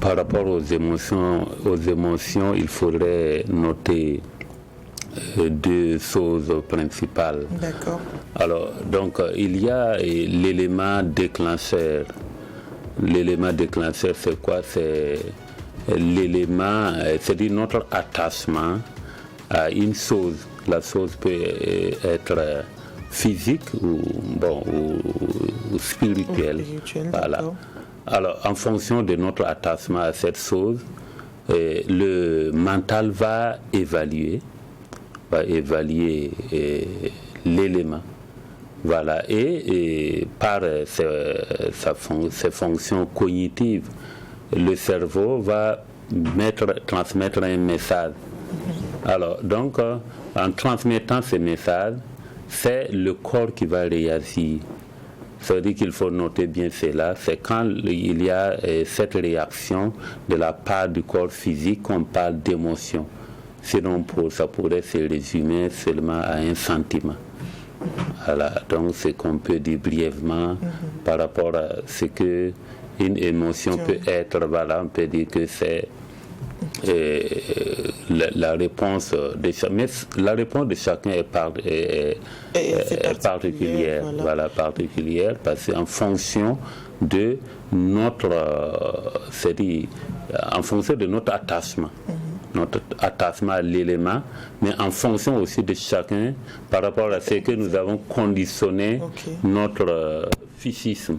par rapport aux émotions, il faudrait noter deux choses principales. D'accord. Alors, donc, il y a l'élément déclencheur. L'élément déclencheur, c'est quoi? C'est l'élément, c'est-à-dire notre attachement à une chose. La chose peut être physique ou spirituelle. Voilà. Alors, en fonction de notre attachement à cette chose, le mental va évaluer l'élément. Voilà. Et par ses fonctions cognitives, le cerveau va transmettre un message. Alors, donc, en transmettant ce message, c'est le corps qui va réagir. Ça veut dire qu'il faut noter bien cela. C'est quand il y a cette réaction de la part du corps physique qu'on parle d'émotion. Sinon, ça pourrait se résumer seulement à un sentiment. Voilà. Donc, c'est qu'on peut dire brièvement par rapport à ce que une émotion peut être. Voilà, on peut dire que c'est la réponse de chacun. Mais la réponse de chacun est particulière. Voilà, particulière, parce qu'en fonction de notre, en fonction de notre attachement. Notre attachement à l'élément, mais en fonction aussi de chacun par rapport à ce que nous avons conditionné notre psychisme.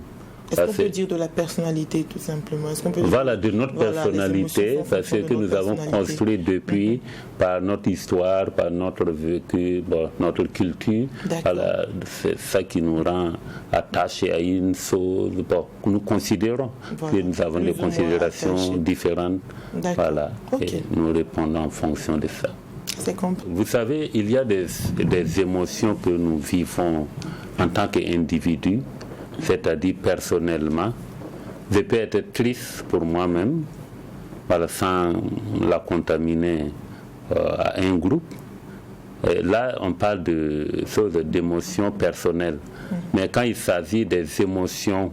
Est-ce qu'on peut dire de la personnalité tout simplement? De notre personnalité, parce que nous avons construit depuis par notre histoire, par notre vécu, notre culture. Voilà, c'est ça qui nous rend attachés à une chose. Nous considérons que nous avons des considérations différentes. Voilà, et nous répondons en fonction de ça. Vous savez, il y a des émotions que nous vivons en tant qu'individus, c'est-à-dire personnellement. Je peux être triste pour moi-même, sans la contaminer à un groupe. Et là, on parle d'émotions personnelles. Mais quand il s'agit des émotions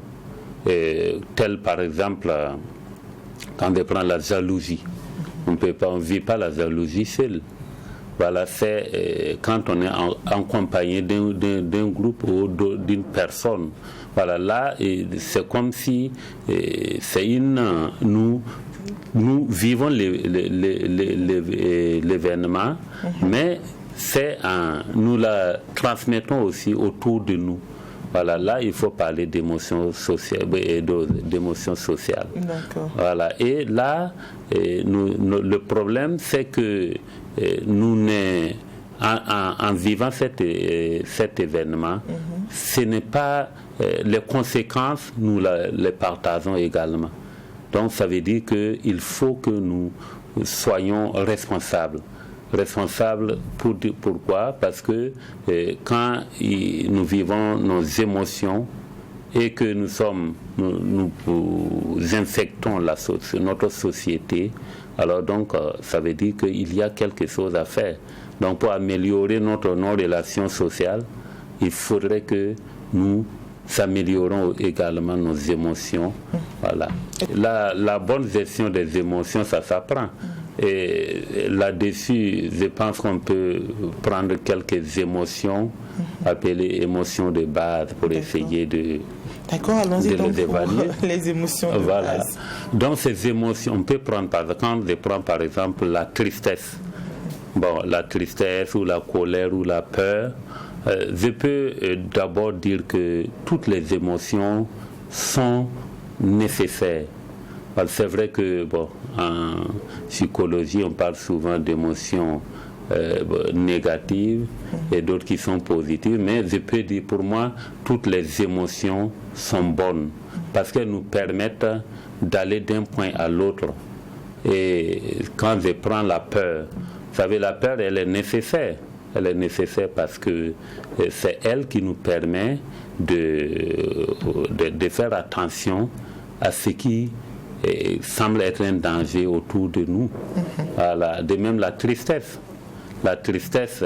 telles, par exemple, quand on prend la jalousie, on ne vit pas la jalousie seul. Voilà, c'est quand on est accompagné d'un groupe ou d'une personne. Voilà, là, c'est comme si nous vivons l'événement, mais nous la transmettons aussi autour de nous. Voilà, là, il faut parler d'émotions sociales. Voilà, et là, le problème, c'est que nous, en vivant cet événement, ce n'est pas les conséquences, nous les partageons également. Donc, ça veut dire qu'il faut que nous soyons responsables. Pourquoi? Parce que quand nous vivons nos émotions et que nous infectons notre société, alors donc ça veut dire qu'il y a quelque chose à faire. Donc pour améliorer notre relation sociale, il faudrait que nous améliorons également nos émotions. Voilà. La bonne gestion des émotions, ça s'apprend. Et là-dessus, je pense qu'on peut prendre quelques émotions, appelées émotions de base, pour essayer de allons-y donc les évaluer. Pour les émotions de base. Donc ces émotions, on peut prendre par exemple la tristesse. La tristesse ou la colère ou la peur. Je peux d'abord dire que toutes les émotions sont nécessaires. C'est vrai que en psychologie, on parle souvent d'émotions négatives et d'autres qui sont positives, mais je peux dire pour moi, toutes les émotions sont bonnes parce qu'elles nous permettent d'aller d'un point à l'autre. Et quand je prends la peur, vous savez, la peur, elle est nécessaire. Elle est nécessaire parce que c'est elle qui nous permet de faire attention à ce qui semble être un danger autour de nous. Voilà. De même la tristesse. La tristesse,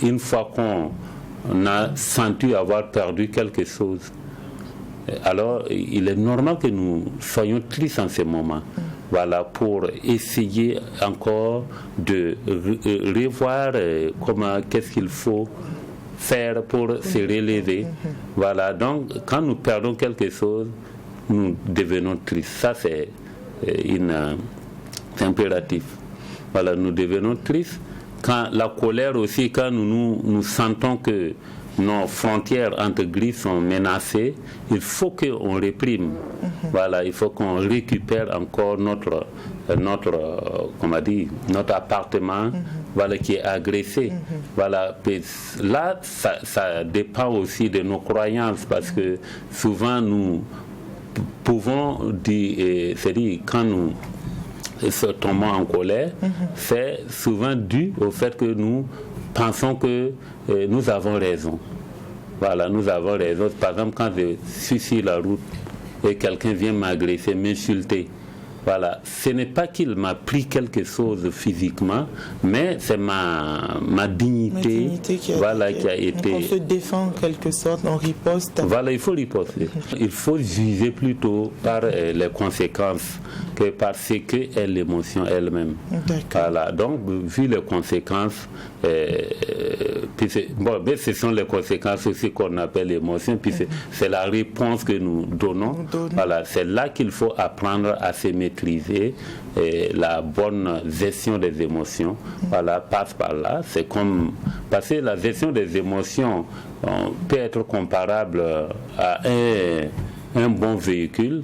une fois qu'on a senti avoir perdu quelque chose, alors il est normal que nous soyons tristes en ce moment. voilà, pour essayer encore de revoir qu'est-ce qu'il faut faire pour se relever. Voilà, donc quand nous perdons quelque chose, nous devenons tristes. Ça, c'est impératif. Voilà, nous devenons tristes. Quand la colère aussi, quand nous sentons que nos frontières entre gris sont menacées, il faut qu'on réprime. Voilà, il faut qu'on récupère encore notre appartement, voilà, qui est agressé. Voilà, là, ça dépend aussi de nos croyances, parce que souvent nous pouvons dire, c'est-à-dire quand nous tombons en colère, c'est souvent dû au fait que nous pensons que nous avons raison. Voilà, nous avons raison. Par exemple, quand je suis sur la route et quelqu'un vient m'agresser, m'insulter, voilà, ce n'est pas qu'il m'a pris quelque chose physiquement, mais c'est ma dignité qui a été... On se défend en quelque sorte, on riposte. Voilà, il faut riposter. Il faut juger plutôt par les conséquences que par ce qu'est l'émotion elle-même. Voilà, donc, vu les conséquences, mais ce sont les conséquences aussi qu'on appelle l'émotion, puis c'est la réponse que nous donnons. Voilà, c'est là qu'il faut apprendre à se maîtriser, et la bonne gestion des émotions, voilà, passe par là. C'est comme, parce que la gestion des émotions peut être comparable à un bon véhicule,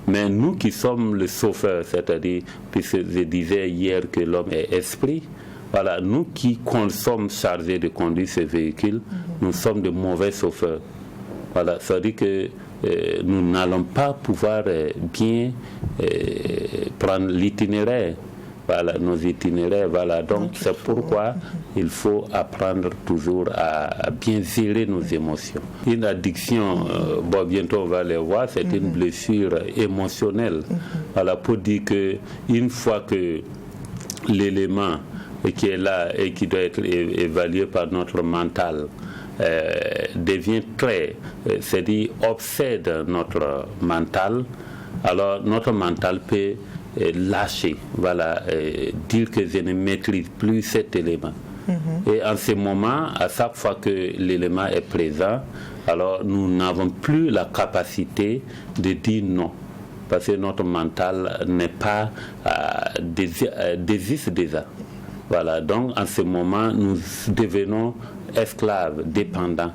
mais nous qui sommes le chauffeur, c'est-à-dire, puisque je disais hier que l'homme est esprit, voilà, nous qui sommes chargés de conduire ce véhicule, nous sommes de mauvais chauffeurs. Voilà, ça veut dire que nous n'allons pas pouvoir bien prendre l'itinéraire, voilà, nos itinéraires, voilà. Donc c'est pourquoi il faut apprendre toujours à bien gérer nos émotions. Une addiction, bientôt on va les voir, c'est une blessure émotionnelle. Voilà, pour dire que une fois que l'élément qui est là et qui doit être évalué par notre mental devient c'est-à-dire obsède notre mental, alors notre mental peut lâcher, voilà, dire que je ne maîtrise plus cet élément. Et en ce moment, à chaque fois que l'élément est présent, alors nous n'avons plus la capacité de dire non, parce que notre mental n'est pas désiste déjà. Voilà, donc en ce moment, nous devenons esclaves, dépendants,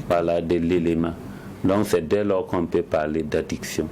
voilà, de l'élément. Donc c'est dès lors qu'on peut parler d'addiction.